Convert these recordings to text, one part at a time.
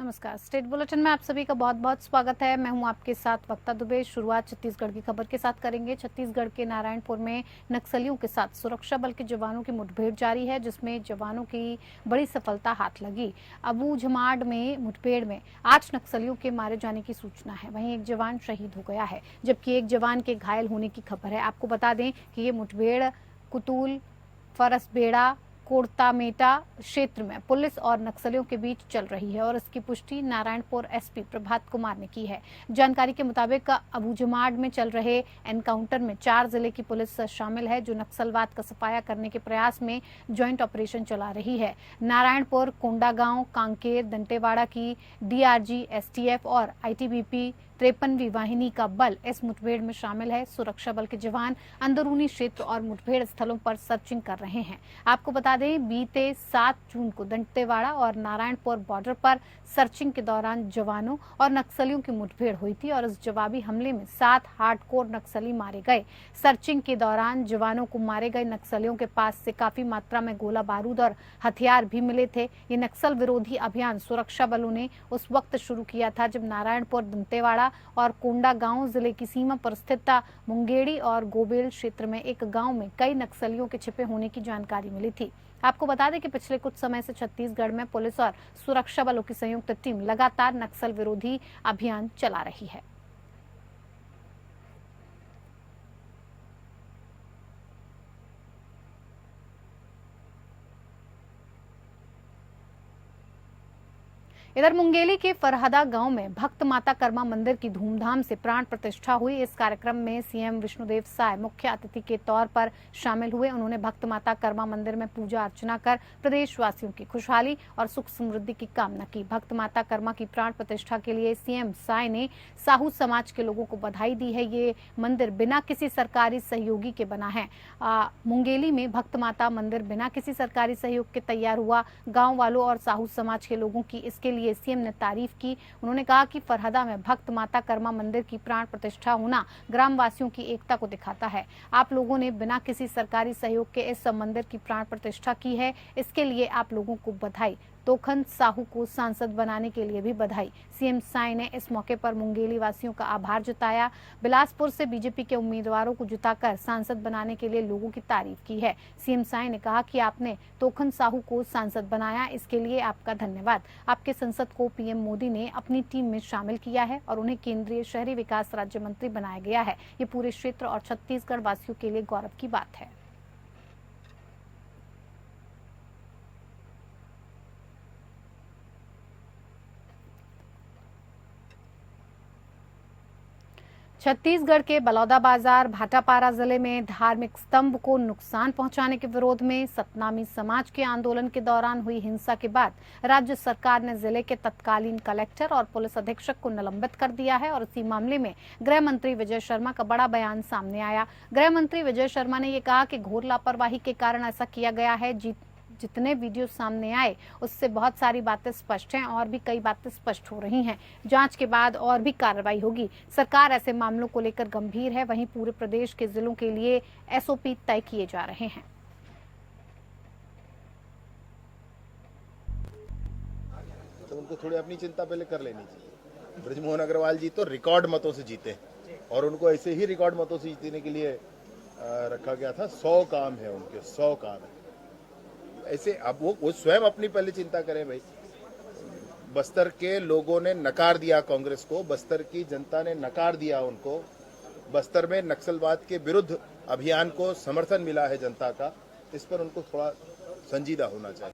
नमस्कार। State bulletin में आप सभी का बहुत बहुत स्वागत है। मैं हूं आपके साथ वक्ता दुबे। शुरुआत छत्तीसगढ़ की खबर के साथ करेंगे। छत्तीसगढ़ के नारायणपुर में नक्सलियों के साथ सुरक्षा बल के जवानों की मुठभेड़ जारी है, जिसमें जवानों की बड़ी सफलता हाथ लगी। अबूझमाड़ में मुठभेड़ में 8 नक्सलियों के मारे जाने की सूचना है। वहीं एक जवान शहीद हो गया है, जबकि एक जवान के घायल होने की खबर है। आपको बता दें कि ये मुठभेड़ कुतूल फरसबेड़ा कोड़तामेटा क्षेत्र में पुलिस और नक्सलियों के बीच चल रही है और इसकी पुष्टि नारायणपुर एसपी प्रभात कुमार ने की है। जानकारी के मुताबिक अबूझमाड़ में चल रहे एनकाउंटर में 4 जिले की पुलिस शामिल है, जो नक्सलवाद का सफाया करने के प्रयास में ज्वाइंट ऑपरेशन चला रही है। नारायणपुर, कोंडागांव, कांकेर, दंतेवाड़ा की डीआरजी, एसटीएफ और आईटीबीपी 53वीं वाहिनी का बल इस मुठभेड़ में शामिल है। सुरक्षा बल के जवान अंदरूनी क्षेत्र और मुठभेड़ स्थलों पर सर्चिंग कर रहे हैं। आपको बता दें, बीते 7 जून को दंतेवाड़ा और नारायणपुर बॉर्डर पर सर्चिंग के दौरान जवानों और नक्सलियों की मुठभेड़ हुई थी और इस जवाबी हमले में 7 हार्डकोर नक्सली मारे गए। सर्चिंग के दौरान जवानों को मारे गए नक्सलियों के पास से काफी मात्रा में गोला बारूद और हथियार भी मिले थे। ये नक्सल विरोधी अभियान सुरक्षा बलों ने उस वक्त शुरू किया था जब नारायणपुर, दंतेवाड़ा और कोंडागांव जिले की सीमा पर स्थित मुंगेड़ी और गोबेल क्षेत्र में एक गांव में कई नक्सलियों के छिपे होने की जानकारी मिली थी। आपको बता दें कि पिछले कुछ समय से छत्तीसगढ़ में पुलिस और सुरक्षा बलों की संयुक्त टीम लगातार नक्सल विरोधी अभियान चला रही है। इधर मुंगेली के फरहदा गांव में भक्त माता कर्मा मंदिर की धूमधाम से प्राण प्रतिष्ठा हुई। इस कार्यक्रम में सीएम विष्णुदेव साय मुख्य अतिथि के तौर पर शामिल हुए। उन्होंने भक्त माता कर्मा मंदिर में पूजा अर्चना कर प्रदेशवासियों की खुशहाली और सुख समृद्धि की कामना की। भक्त माता कर्मा की प्राण प्रतिष्ठा के लिए सीएम साय ने साहू समाज के लोगों को बधाई दी है। ये मंदिर बिना किसी सरकारी सहयोगी के बना है। मुंगेली में भक्त माता मंदिर बिना किसी सरकारी सहयोग के तैयार हुआ। गाँव वालों और साहू समाज के लोगों की इसके लिए सीएम ने तारीफ की। उन्होंने कहा कि फरहदा में भक्त माता कर्मा मंदिर की प्राण प्रतिष्ठा होना ग्रामवासियों की एकता को दिखाता है। आप लोगों ने बिना किसी सरकारी सहयोग के इस मंदिर की प्राण प्रतिष्ठा की है, इसके लिए आप लोगों को बधाई। तोखन साहू को सांसद बनाने के लिए भी बधाई। सीएम साय ने इस मौके पर मुंगेली वासियों का आभार जताया। बिलासपुर से बीजेपी के उम्मीदवारों को जिताकर सांसद बनाने के लिए लोगों की तारीफ की है। सीएम साय ने कहा कि आपने तोखन साहू को सांसद बनाया, इसके लिए आपका धन्यवाद। आपके संसद को पीएम मोदी ने अपनी टीम में शामिल किया है और उन्हें केंद्रीय शहरी विकास राज्य मंत्री बनाया गया है। ये पूरे क्षेत्र और छत्तीसगढ़ वासियों के लिए गौरव की बात है। छत्तीसगढ़ के बलौदाबाजार भाटापारा जिले में धार्मिक स्तंभ को नुकसान पहुंचाने के विरोध में सतनामी समाज के आंदोलन के दौरान हुई हिंसा के बाद राज्य सरकार ने जिले के तत्कालीन कलेक्टर और पुलिस अधीक्षक को निलंबित कर दिया है और इसी मामले में गृह मंत्री विजय शर्मा का बड़ा बयान सामने आया। गृह मंत्री विजय शर्मा ने ये कहा कि घोर लापरवाही के कारण ऐसा किया गया है। जितने वीडियो सामने आए उससे बहुत सारी बातें स्पष्ट हैं और भी कई बातें स्पष्ट हो रही हैं। जांच के बाद और भी कार्रवाई होगी। सरकार ऐसे मामलों को लेकर गंभीर है। वहीं पूरे प्रदेश के जिलों के लिए एसओपी तय किए जा रहे हैं। तो उनको थोड़ी अपनी चिंता पहले कर लेनी चाहिए। बृजमोहन अग्रवाल जी तो रिकॉर्ड मतों से जीते और उनको ऐसे ही रिकॉर्ड मतों से जीतने के लिए रखा गया था। 100 काम है उनके, 100 काम है ऐसे। अब वो स्वयं अपनी पहले चिंता करें भाई। बस्तर के लोगों ने नकार दिया कांग्रेस को, बस्तर की जनता ने नकार दिया उनको। बस्तर में नक्सलवाद के विरुद्ध अभियान को समर्थन मिला है जनता का। इस पर उनको थोड़ा संजीदा होना चाहिए।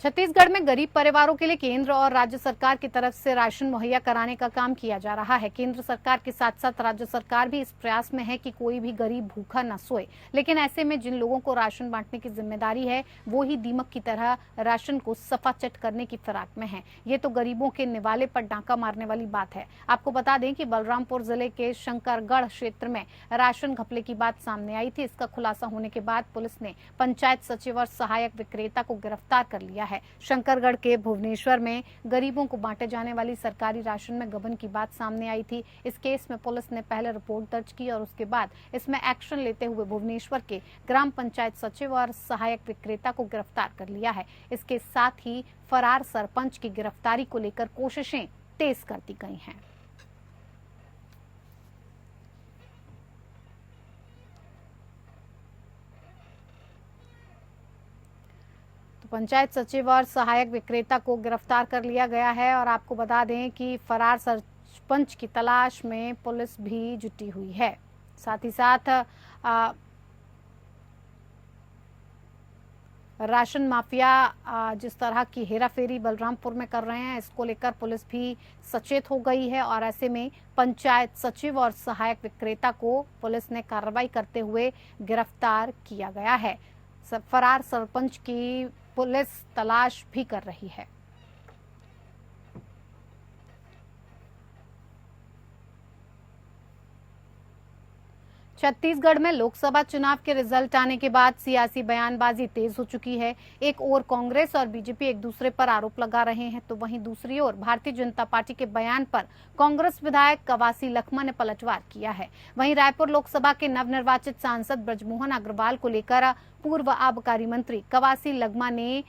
छत्तीसगढ़ में गरीब परिवारों के लिए केंद्र और राज्य सरकार की तरफ से राशन मुहैया कराने का काम किया जा रहा है। केंद्र सरकार के साथ साथ राज्य सरकार भी इस प्रयास में है कि कोई भी गरीब भूखा न सोए। लेकिन ऐसे में जिन लोगों को राशन बांटने की जिम्मेदारी है, वो ही दीमक की तरह राशन को सफाचट करने की फिराक में है। ये तो गरीबों के निवाले पर डांका मारने वाली बात है। आपको बता दें कि बलरामपुर जिले के शंकरगढ़ क्षेत्र में राशन घपले की बात सामने आई थी। इसका खुलासा होने के बाद पुलिस ने पंचायत सचिव और सहायक विक्रेता को गिरफ्तार कर लिया है। है। शंकरगढ़ के भुवनेश्वर में गरीबों को बांटे जाने वाली सरकारी राशन में गबन की बात सामने आई थी। इस केस में पुलिस ने पहले रिपोर्ट दर्ज की और उसके बाद इसमें एक्शन लेते हुए भुवनेश्वर के ग्राम पंचायत सचिव और सहायक विक्रेता को गिरफ्तार कर लिया है। इसके साथ ही फरार सरपंच की गिरफ्तारी को लेकर कोशिशें तेज कर दी गई हैं। पंचायत सचिव और सहायक विक्रेता को गिरफ्तार कर लिया गया है और आपको बता दें कि फरार सरपंच की तलाश में पुलिस भी जुटी हुई है। साथ ही साथ राशन माफिया जिस तरह की हेराफेरी बलरामपुर में कर रहे हैं, इसको लेकर पुलिस भी सचेत हो गई है और ऐसे में पंचायत सचिव और सहायक विक्रेता को पुलिस ने कार्रवाई करते हुए गिरफ्तार किया गया है। फरार सरपंच की पुलिस तलाश भी कर रही है। छत्तीसगढ़ में लोकसभा चुनाव के रिजल्ट आने के बाद सियासी बयानबाजी तेज हो चुकी है। एक ओर कांग्रेस और बीजेपी एक दूसरे पर आरोप लगा रहे हैं, तो वहीं दूसरी ओर भारतीय जनता पार्टी के बयान पर कांग्रेस विधायक कवासी लखमा ने पलटवार किया है। वहीं रायपुर लोकसभा के नवनिर्वाचित सांसद ब्रजमोहन अग्रवाल को लेकर पूर्व आबकारी मंत्री कवासी लखमा ने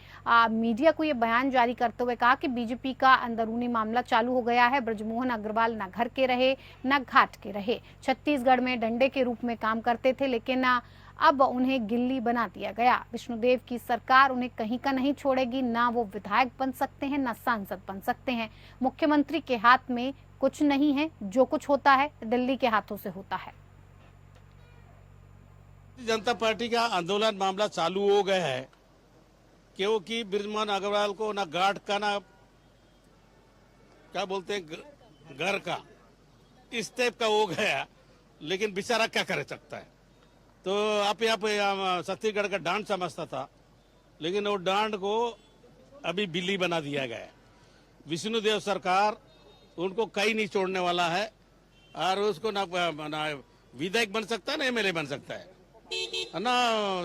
मीडिया को यह बयान जारी करते हुए कहा कि बीजेपी का अंदरूनी मामला चालू हो गया है। ब्रजमोहन अग्रवाल न घर के रहे न घाट के रहे। छत्तीसगढ़ में डंडे के रूप में काम करते थे, लेकिन अब उन्हें गिल्ली बना दिया गया। विष्णुदेव की सरकार उन्हें कहीं का नहीं छोड़ेगी। ना वो विधायक बन सकते हैं, ना सांसद बन सकते हैं। मुख्यमंत्री के हाथ में कुछ नहीं है। जो कुछ होता है दिल्ली के हाथों से होता है। जनता पार्टी का आंदोलन मामला चालू हो गया है, क्योंकि ब्रजमोहन अग्रवाल को ना गार्ड का ना क्या बोलते हैं घर का इस टाइप का हो गया, लेकिन बेचारा क्या कर सकता है। तो आप यहाँ पे छत्तीसगढ़ का डांड समझता था, लेकिन वो डांड को अभी बिल्ली बना दिया गया है। विष्णुदेव सरकार उनको कहीं नहीं छोड़ने वाला है और उसको ना विधायक बन सकता है ना एमएलए बन सकता है ना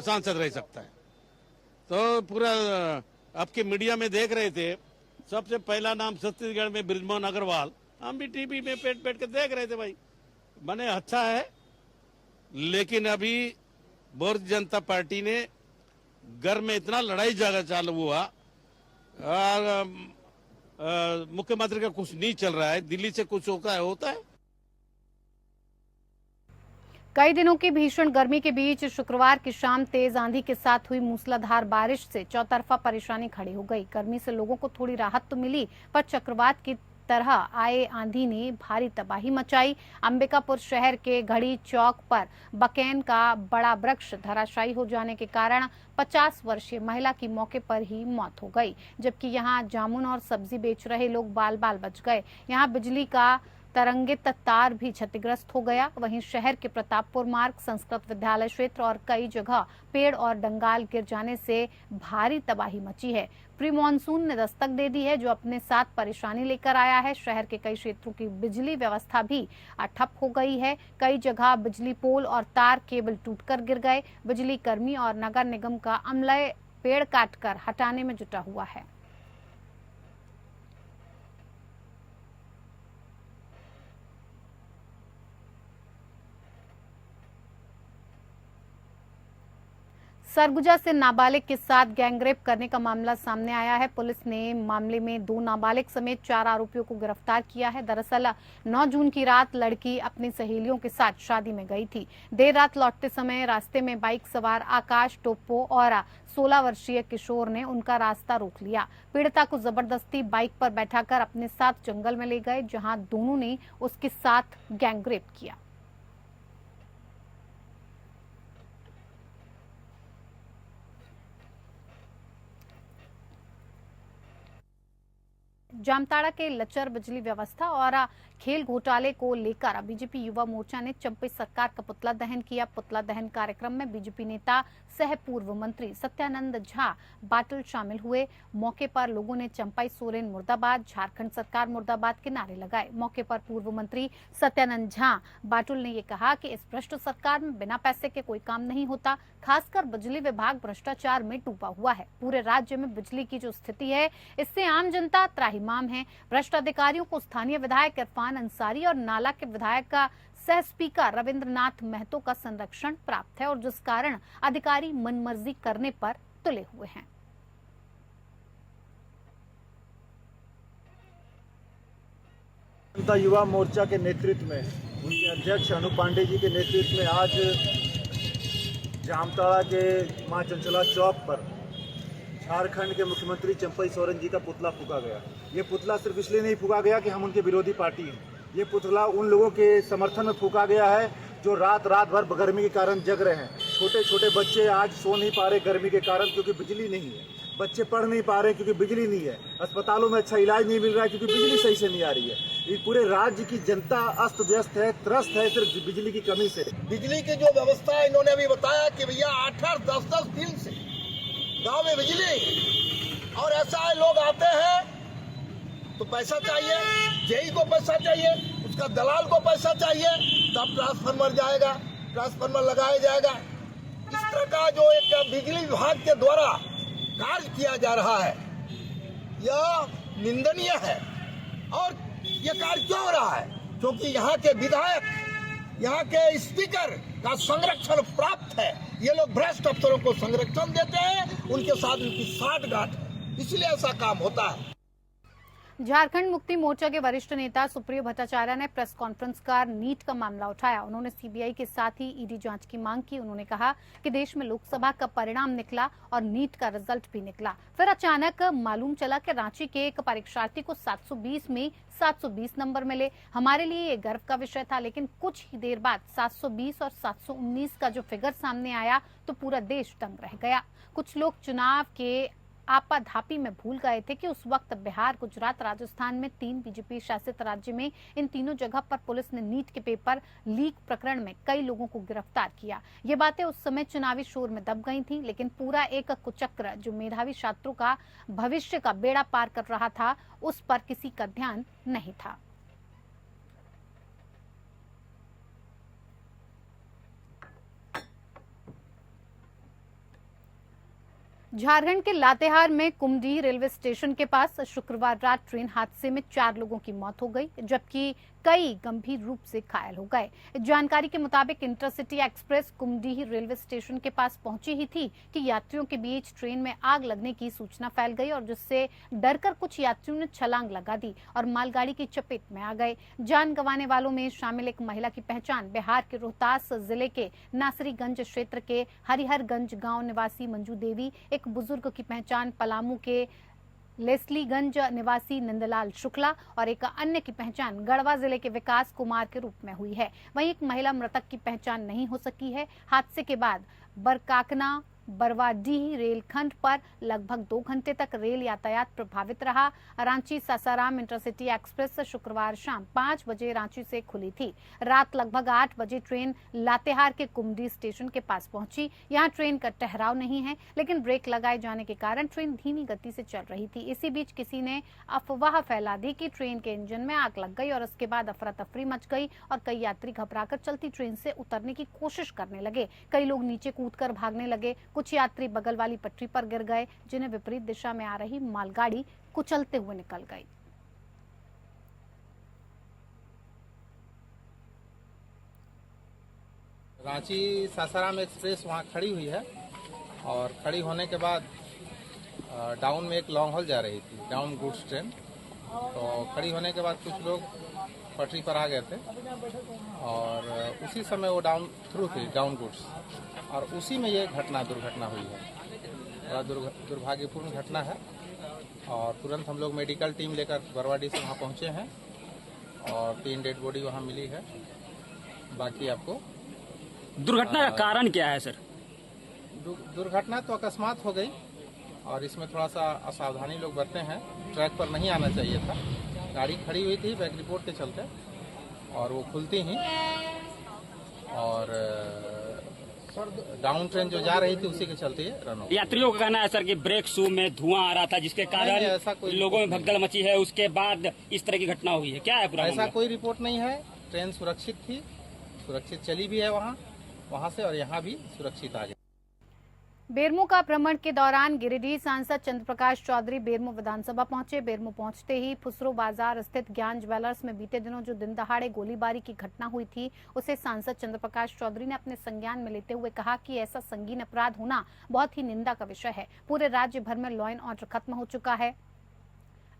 सांसद रह सकता है। तो पूरा आपके मीडिया में देख रहे थे, सबसे पहला नाम छत्तीसगढ़ में ब्रजमोहन अग्रवाल, हम भी टीवी में बैठ के देख रहे थे। भाई बने अच्छा है, लेकिन अभी भारतीय जनता पार्टी ने घर में इतना लड़ाई झगड़ा चालू हुआ और मुख्यमंत्री का कुछ नहीं चल रहा है। दिल्ली से कुछ होता है। कई दिनों की भीषण गर्मी के बीच शुक्रवार की शाम तेज आंधी के साथ हुई मूसलाधार बारिश से चौतरफा परेशानी खड़ी हो गई। गर्मी से लोगों को थोड़ी राहत तो मिली, पर चक्रवात की तरह आए आंधी ने भारी तबाही मचाई। अंबिकापुर शहर के घड़ी चौक पर बकेन का बड़ा वृक्ष धराशायी हो जाने के कारण 50 वर्षीय महिला की मौके पर ही मौत हो गई, जबकि यहां जामुन और सब्जी बेच रहे लोग बाल बाल बच गए। यहां बिजली का तरंगित तार भी क्षतिग्रस्त हो गया। वहीं शहर के प्रतापपुर मार्ग, संस्कृत विद्यालय क्षेत्र और कई जगह पेड़ और डंगाल गिर जाने से भारी तबाही मची है। प्री मानसून ने दस्तक दे दी है, जो अपने साथ परेशानी लेकर आया है। शहर के कई क्षेत्रों की बिजली व्यवस्था भी ठप हो गई है। कई जगह बिजली पोल और तार केबल टूटकर गिर गए। बिजली कर्मी और नगर निगम का अमला पेड़ काटकर हटाने में जुटा हुआ है। सरगुजा से नाबालिग के साथ गैंगरेप करने का मामला सामने आया है। पुलिस ने मामले में 2 नाबालिग समेत 4 आरोपियों को गिरफ्तार किया है। दरअसल 9 जून की रात लड़की अपनी सहेलियों के साथ शादी में गई थी। देर रात लौटते समय रास्ते में बाइक सवार आकाश टोप्पो और 16 वर्षीय किशोर ने उनका रास्ता रोक लिया। पीड़िता को जबरदस्ती बाइक पर बैठाकर अपने साथ जंगल में ले गए, जहां दोनों ने उसके साथ गैंगरेप किया। जामताड़ा के लचर बिजली व्यवस्था और खेल घोटाले को लेकर बीजेपी युवा मोर्चा ने चंपई सरकार का पुतला दहन किया। पुतला दहन कार्यक्रम में बीजेपी नेता सह पूर्व मंत्री सत्यानंद झा बाटुल शामिल हुए। मौके पर लोगों ने चंपई सोरेन मुर्दाबाद, झारखंड सरकार मुर्दाबाद के नारे लगाए। मौके पर पूर्व मंत्री सत्यानंद झा बाटुल ने ये कहा कि इस भ्रष्ट सरकार में बिना पैसे के कोई काम नहीं होता। खासकर बिजली विभाग भ्रष्टाचार में डूबा हुआ है। पूरे राज्य में बिजली की जो स्थिति है, इससे आम जनता त्राहिमाम है। भ्रष्ट अधिकारियों को स्थानीय विधायक इरफान अंसारी और नाला के विधायक का सह स्पीकर रविंद्रनाथ महतो का संरक्षण प्राप्त है और जिस कारण अधिकारी मनमर्जी करने पर तुले हुए हैं। जनता युवा मोर्चा के नेतृत्व में, उनके अध्यक्ष अनु पांडे जी के नेतृत्व में आज जामताड़ा के मां चंचला चौक पर झारखंड के मुख्यमंत्री चंपई सोरेन जी का पुतला फूंका गया। ये पुतला सिर्फ इसलिए नहीं फूंका गया कि हम उनके विरोधी पार्टी हैं। ये पुतला उन लोगों के समर्थन में फूंका गया है जो रात भर गर्मी के कारण जग रहे हैं। छोटे छोटे बच्चे आज सो नहीं पा रहे गर्मी के कारण, क्योंकि बिजली नहीं है। बच्चे पढ़ नहीं पा रहे क्योंकि बिजली नहीं है। अस्पतालों में अच्छा इलाज नहीं मिल रहा है क्योंकि बिजली सही से नहीं आ रही है। ये पूरे राज्य की जनता अस्त व्यस्त है, त्रस्त है सिर्फ बिजली की कमी से। बिजली की जो व्यवस्था है, इन्होंने अभी बताया कि भैया 8-8, 10-10 दिन से गांव में बिजली, और ऐसा है लोग आते हैं तो पैसा चाहिए, जेई को पैसा चाहिए, उसका दलाल को पैसा चाहिए, तब ट्रांसफार्मर जाएगा, ट्रांसफार्मर लगाया जाएगा। इस तरह का जो एक बिजली विभाग के द्वारा कार्य किया जा रहा है, यह निंदनीय है। और ये कार्य क्यों हो रहा है? क्योंकि यहाँ के विधायक, यहाँ के स्पीकर का संरक्षण प्राप्त है। ये लोग भ्रष्ट अफसरों को संरक्षण देते हैं, उनके साथ उनकी साठगांठ है, इसलिए ऐसा काम होता है। झारखंड मुक्ति मोर्चा के वरिष्ठ नेता सुप्रियो भट्टाचार्य ने प्रेस कॉन्फ्रेंस कर नीट का मामला उठाया। उन्होंने सीबीआई के साथ ही ईडी जांच की मांग की। उन्होंने कहा कि देश में लोकसभा का परिणाम निकला और नीट का रिजल्ट भी निकला, फिर अचानक मालूम चला कि रांची के एक परीक्षार्थी को 720 में 720 नंबर मिले। हमारे लिए ये गर्व का विषय था, लेकिन कुछ ही देर बाद 720 और 719 का जो फिगर सामने आया तो पूरा देश दंग रह गया। कुछ लोग चुनाव के आपाधापी में भूल गए थे कि उस वक्त बिहार, गुजरात, राजस्थान में 3 बीजेपी शासित राज्य में इन तीनों जगह पर पुलिस ने नीट के पेपर लीक प्रकरण में कई लोगों को गिरफ्तार किया। ये बातें उस समय चुनावी शोर में दब गई थी, लेकिन पूरा एक कुचक्र जो मेधावी छात्रों का भविष्य का बेड़ा पार कर रहा था, उस पर किसी का ध्यान नहीं था। झारखंड के लातेहार में कुमडी रेलवे स्टेशन के पास शुक्रवार रात ट्रेन हादसे में 4 लोगों की मौत हो गई, जबकि कई गंभीर रूप से घायल हो गए। जानकारी के मुताबिक इंटरसिटी एक्सप्रेस कुमडी रेलवे स्टेशन के पास पहुंची ही थी कि यात्रियों के बीच ट्रेन में आग लगने की सूचना फैल गई और जिससे डरकर कुछ यात्रियों ने छलांग लगा दी और मालगाड़ी की चपेट में आ गए। जान गंवाने वालों में शामिल एक महिला की पहचान बिहार के रोहतास जिले के नासरीगंज क्षेत्र के हरिहरगंज गांव निवासी मंजू देवी, एक बुजुर्ग की पहचान पलामू के लेस्लीगंज निवासी नंदलाल शुक्ला और एक अन्य की पहचान गढ़वा जिले के विकास कुमार के रूप में हुई है। वहीं एक महिला मृतक की पहचान नहीं हो सकी है। हादसे के बाद बरकाकना बरवाडीह रेलखंड पर लगभग 2 घंटे तक रेल यातायात प्रभावित रहा। रांची सासाराम इंटरसिटी एक्सप्रेस शुक्रवार शाम 5 बजे रांची से खुली थी। रात लगभग 8 बजे ट्रेन लातेहार के कुमडी स्टेशन के पास पहुंची। यहां ट्रेन का ठहराव नहीं है, लेकिन ब्रेक लगाए जाने के कारण ट्रेन धीमी गति से चल रही थी। इसी बीच किसी ने अफवाह फैला दी कि ट्रेन के इंजन में आग लग गई और इसके बाद अफरा तफरी मच गई और कई यात्री घबराकर चलती ट्रेन से उतरने की कोशिश करने लगे। कई लोग नीचे कूदकर भागने लगे। कुछ यात्री बगल वाली पटरी पर गिर गए, जिन्हें विपरीत दिशा में आ रही मालगाड़ी कुचलते हुए निकल गई। रांची सासाराम एक्सप्रेस वहाँ खड़ी हुई है और खड़ी होने के बाद डाउन में एक लॉन्ग हॉल जा रही थी, डाउन गुड्स ट्रेन। तो खड़ी होने के बाद कुछ लोग पटरी पर आ गए थे और उसी समय वो डाउन थ्रू थी, डाउन गुड्स, और उसी में ये दुर्घटना हुई है। बड़ा दुर्भाग्यपूर्ण घटना है और तुरंत हम लोग मेडिकल टीम लेकर बरवाडी से वहाँ पहुँचे हैं और 3 डेड बॉडी वहाँ मिली है। बाकी आपको दुर्घटना का कारण क्या है सर? दुर्घटना तो अकस्मात हो गई और इसमें थोड़ा सा असावधानी लोग बरते हैं। ट्रैक पर नहीं आना चाहिए था, गाड़ी खड़ी हुई थी बैक रिपोर्ट के चलते, और वो खुलती ही और डाउन ट्रेन जो जा रही थी उसी के चलते रन हो गई। यात्रियों का कहना है सर कि ब्रेक शू में धुआं आ रहा था, जिसके ऐसा कारण कोई लोगों में भगदड़ मची है, उसके बाद इस तरह की घटना हुई है। क्या है पूरा ऐसा मामला? कोई रिपोर्ट नहीं है। ट्रेन सुरक्षित थी, सुरक्षित चली भी है वहाँ से, और यहाँ भी सुरक्षित आ गई। बेरमो का भ्रमण के दौरान गिरिडीह सांसद चंद्र प्रकाश चौधरी बेरमो विधानसभा पहुंचे। बेरमो पहुंचते ही फुसरो बाजार स्थित ज्ञान ज्वेलर्स में बीते दिनों जो दिन दहाड़े गोलीबारी की घटना हुई थी, उसे सांसद चंद्र प्रकाश चौधरी ने अपने संज्ञान में लेते हुए कहा कि ऐसा संगीन अपराध होना बहुत ही निंदा का विषय है। पूरे राज्य भर में लॉ एंड ऑर्डर खत्म हो चुका है।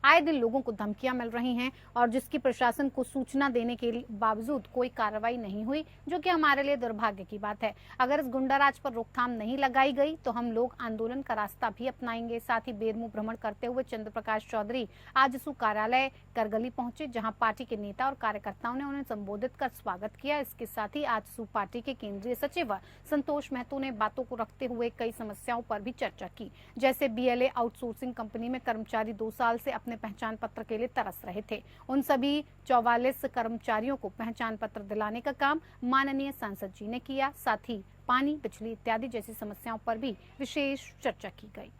आए दिन लोगों को धमकियां मिल रही हैं और जिसकी प्रशासन को सूचना देने के बावजूद कोई कार्रवाई नहीं हुई, जो कि हमारे लिए दुर्भाग्य की बात है। अगर इस गुंडाराज पर रोकथाम नहीं लगाई गई तो हम लोग आंदोलन का रास्ता भी अपनाएंगे। साथ ही बेरमो भ्रमण करते हुए चंद्र प्रकाश चौधरी आजसू कार्यालय करगली पहुंचे, जहां पार्टी के नेता और कार्यकर्ताओं ने उन्हें संबोधित कर स्वागत किया। इसके साथ ही आजसू पार्टी के केंद्रीय सचिव संतोष महतो ने बातों को रखते हुए कई समस्याओं पर भी चर्चा की, जैसे BLA आउटसोर्सिंग कंपनी में कर्मचारी 2 साल से अपने पहचान पत्र के लिए तरस रहे थे। उन सभी 44 कर्मचारियों को पहचान पत्र दिलाने का काम माननीय सांसद जी ने किया। साथ ही पानी, बिजली इत्यादि जैसी समस्याओं पर भी विशेष चर्चा की गई।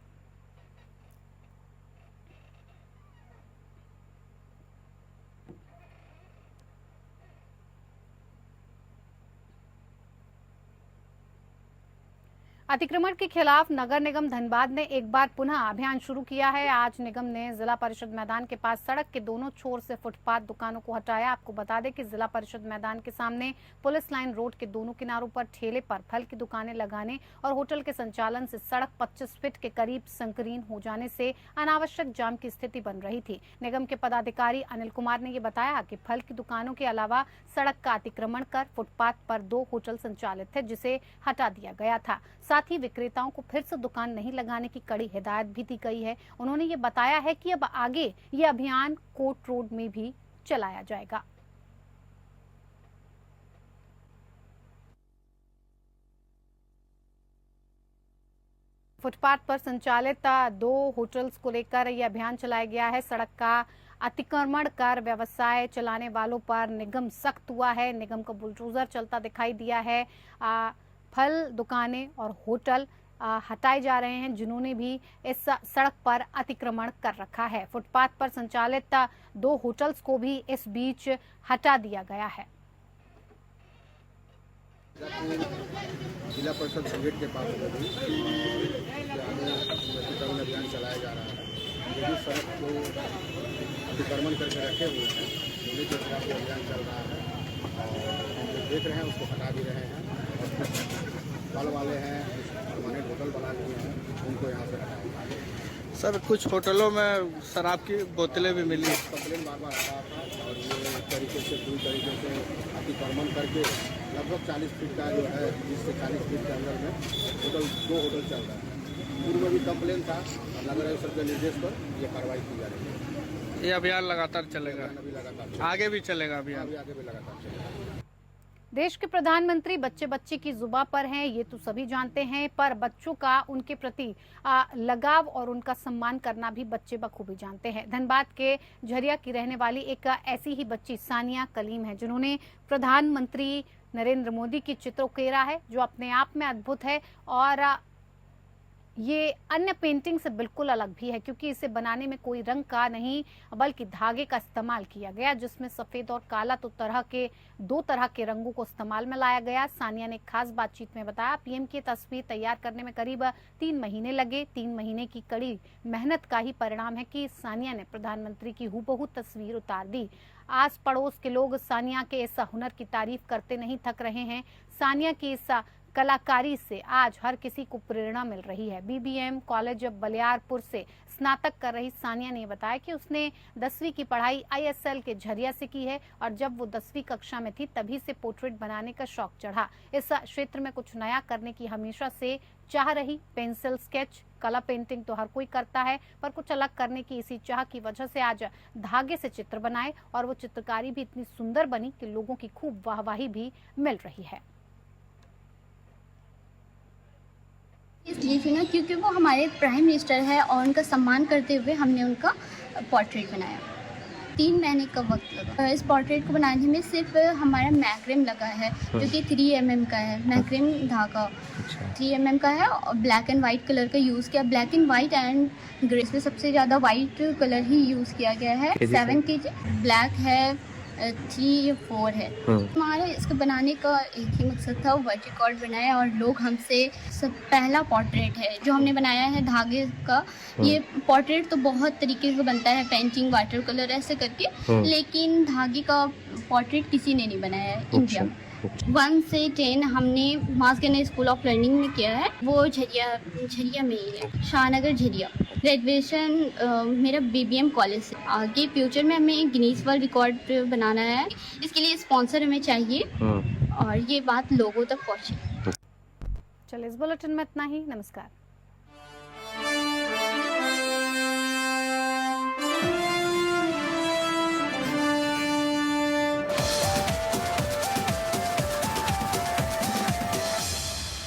अतिक्रमण के खिलाफ नगर निगम धनबाद ने एक बार पुनः अभियान शुरू किया है। आज निगम ने जिला परिषद मैदान के पास सड़क के दोनों छोर से फुटपाथ दुकानों को हटाया। आपको बता दें कि जिला परिषद मैदान के सामने पुलिस लाइन रोड के दोनों किनारों पर ठेले पर फल की दुकानें लगाने और होटल के संचालन से सड़क 25 फीट के करीब संकीर्ण हो जाने से अनावश्यक जाम की स्थिति बन रही थी। निगम के पदाधिकारी अनिल कुमार ने ये बताया कि फल की दुकानों के अलावा सड़क का अतिक्रमण कर फुटपाथ पर 2 होटल संचालित थे, जिसे हटा दिया गया था। साथ ही विक्रेताओं को फिर से दुकान नहीं लगाने की कड़ी हिदायत भी दी गई है। उन्होंने ये बताया है कि अब आगे ये अभियान कोर्ट रोड में भी चलाया जाएगा। फुटपाथ पर संचालित 2 होटल्स को लेकर यह अभियान चलाया गया है। सड़क का अतिक्रमण कर व्यवसाय चलाने वालों पर निगम सख्त हुआ है। निगम का बुलडोजर चलता दिखाई दिया है। फल दुकानें और होटल हटाए जा रहे हैं, जिन्होंने भी इस सड़क पर अतिक्रमण कर रखा है। फुटपाथ पर संचालित 2 होटल्स को भी इस बीच हटा दिया गया है। जिला परिषद गेट के पास अभियान चलाया जा रहा है। जो भी सड़क को अतिक्रमण करके रखे हुए हैं, उन्हीं के खिलाफ अभियान चल रहा है और हम जो देख रहे हैं उसको हटा भी रहे हैं। फल वाले हैं, परमानेंट होटल बना लिए हैं, उनको यहाँ से हटाएंगे। सर, कुछ होटलों में शराब की बोतलें भी मिली। कंप्लेन बार बार आता था और ये तरीके से पूरी तरीके से अतिक्रमण करके लगभग 40 फीट का जो है, 30 से 40 फीट के अंदर में 2 होटल चल रहा है। पूर्व में भी कंप्लेन था और नगर आयुक्त के निर्देश पर ये कार्रवाई की जा रही है। ये अभियान लगातार चलेगा, आगे भी चलेगा अभियान, आगे भी लगातार चलेगा। देश के प्रधानमंत्री बच्चे बच्चे की जुबां पर हैं, ये तो सभी जानते हैं, पर बच्चों का उनके प्रति लगाव और उनका सम्मान करना भी बच्चे बखूबी जानते हैं। धनबाद के झरिया की रहने वाली एक ऐसी ही बच्ची सानिया कलीम है, जिन्होंने प्रधानमंत्री नरेंद्र मोदी की चित्र उकेरा है, जो अपने आप में अद्भुत है और ये अन्य पेंटिंग से बिल्कुल अलग भी है, क्योंकि इसे बनाने में कोई रंग का नहीं बल्कि धागे का इस्तेमाल किया गया, जिसमें सफेद और काला दो तरह के रंगों को इस्तेमाल में लाया गया। सानिया ने खास बातचीत में बताया, पीएम की तस्वीर तैयार करने में करीब 3 महीने लगे। 3 महीने की कड़ी मेहनत का ही परिणाम है कि सानिया ने प्रधानमंत्री की हूबहू तस्वीर उतार दी। आस पड़ोस के लोग सानिया के इस हुनर की तारीफ करते नहीं थक रहे हैं। सानिया की इस कलाकारी से आज हर किसी को प्रेरणा मिल रही है। BBM कॉलेज बलियारपुर से स्नातक कर रही सानिया ने बताया कि उसने 10वीं की पढ़ाई ISL के झरिया से की है और जब वो 10वीं कक्षा में थी तभी से पोर्ट्रेट बनाने का शौक चढ़ा। इस क्षेत्र में कुछ नया करने की हमेशा से चाह रही। पेंसिल स्केच, कला पेंटिंग तो हर कोई करता है, पर कुछ अलग करने की इसी चाह की वजह से आज धागे से चित्र बनाए और वो चित्रकारी भी इतनी सुंदर बनी कि लोगों की खूब वाहवाही भी मिल रही है। इसलिए चुना क्योंकि वो हमारे प्राइम मिनिस्टर है और उनका सम्मान करते हुए हमने उनका पोर्ट्रेट बनाया। 3 महीने का वक्त लगा। इस पोर्ट्रेट को बनाने में सिर्फ हमारा मैक्रेम लगा है, जो कि 3 mm का है। मैक्रेम धागा 3 mm का है और ब्लैक एंड वाइट कलर का यूज़ किया। Black and white and grey में सबसे ज़्यादा वाइट कलर ही यूज़ किया गया है। 7 kg ब्लैक है, 3 या 4 है। हमारा इसको बनाने का एक ही मकसद था, वर्ल्ड रिकॉर्ड बनाया। और लोग हमसे सब पहला पोर्ट्रेट है जो हमने बनाया है धागे का। ये पोर्ट्रेट तो बहुत तरीके से बनता है, पेंटिंग, वाटर कलर ऐसे करके, लेकिन धागे का पोर्ट्रेट किसी ने नहीं बनाया है इंडिया में। 1 से 10 हमने मास गन्ना स्कूल ऑफ लर्निंग में किया है, वो झरिया में ही है, शाहनगर झरिया। ग्रेजुएशन मेरा BBM कॉलेज से। आगे फ्यूचर में हमें गिनीज वर्ल्ड रिकॉर्ड बनाना है, इसके लिए स्पॉन्सर हमें चाहिए और ये बात लोगों तक पहुँचे। चलिए इस बुलेटिन में इतना ही। नमस्कार।